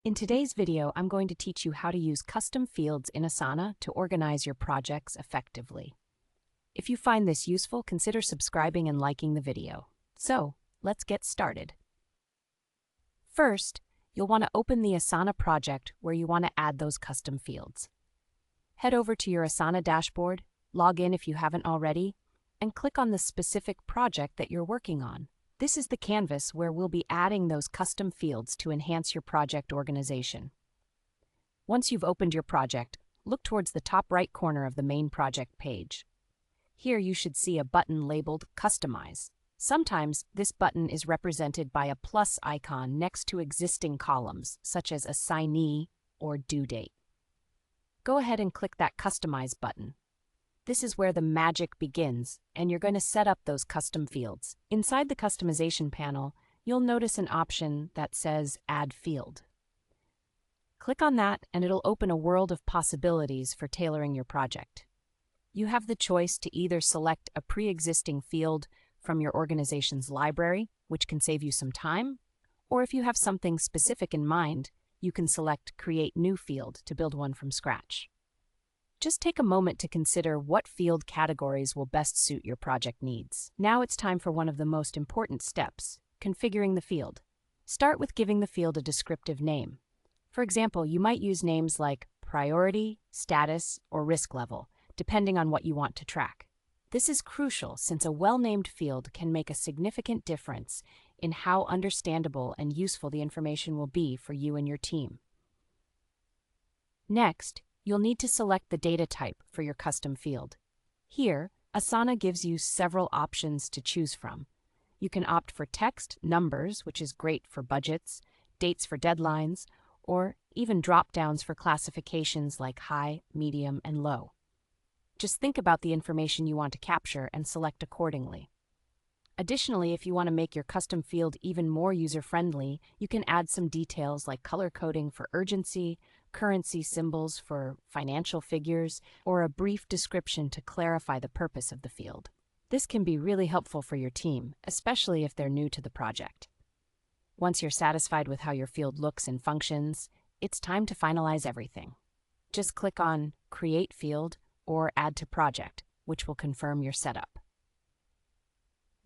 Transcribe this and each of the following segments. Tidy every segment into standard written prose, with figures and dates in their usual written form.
In today's video, I'm going to teach you how to use custom fields in Asana to organize your projects effectively. If you find this useful, consider subscribing and liking the video. So, let's get started. First, you'll want to open the Asana project where you want to add those custom fields. Head over to your Asana dashboard, log in if you haven't already, and click on the specific project that you're working on. This is the canvas where we'll be adding those custom fields to enhance your project organization. Once you've opened your project, look towards the top right corner of the main project page. Here you should see a button labeled Customize. Sometimes this button is represented by a plus icon next to existing columns, such as Assignee or Due Date. Go ahead and click that Customize button. This is where the magic begins, and you're going to set up those custom fields. Inside the customization panel, you'll notice an option that says Add Field. Click on that, and it'll open a world of possibilities for tailoring your project. You have the choice to either select a pre-existing field from your organization's library, which can save you some time, or if you have something specific in mind, you can select Create New Field to build one from scratch. Just take a moment to consider what field categories will best suit your project needs. Now it's time for one of the most important steps, configuring the field. Start with giving the field a descriptive name. For example, you might use names like priority, status, or risk level, depending on what you want to track. This is crucial since a well-named field can make a significant difference in how understandable and useful the information will be for you and your team. Next, you'll need to select the data type for your custom field. Here, Asana gives you several options to choose from. You can opt for text, numbers, which is great for budgets, dates for deadlines, or even drop-downs for classifications like high, medium, and low. Just think about the information you want to capture and select accordingly. Additionally, if you want to make your custom field even more user-friendly, you can add some details like color coding for urgency, currency symbols for financial figures, or a brief description to clarify the purpose of the field. This can be really helpful for your team, especially if they're new to the project. Once you're satisfied with how your field looks and functions, it's time to finalize everything. Just click on Create Field or Add to Project, which will confirm your setup.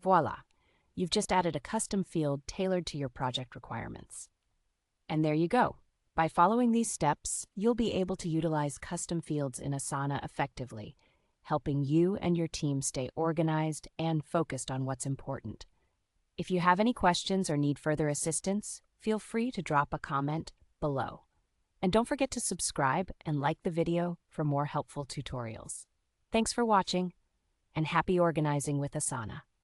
Voila! You've just added a custom field tailored to your project requirements. And there you go. By following these steps, you'll be able to utilize custom fields in Asana effectively, helping you and your team stay organized and focused on what's important. If you have any questions or need further assistance, feel free to drop a comment below. And don't forget to subscribe and like the video for more helpful tutorials. Thanks for watching, and happy organizing with Asana.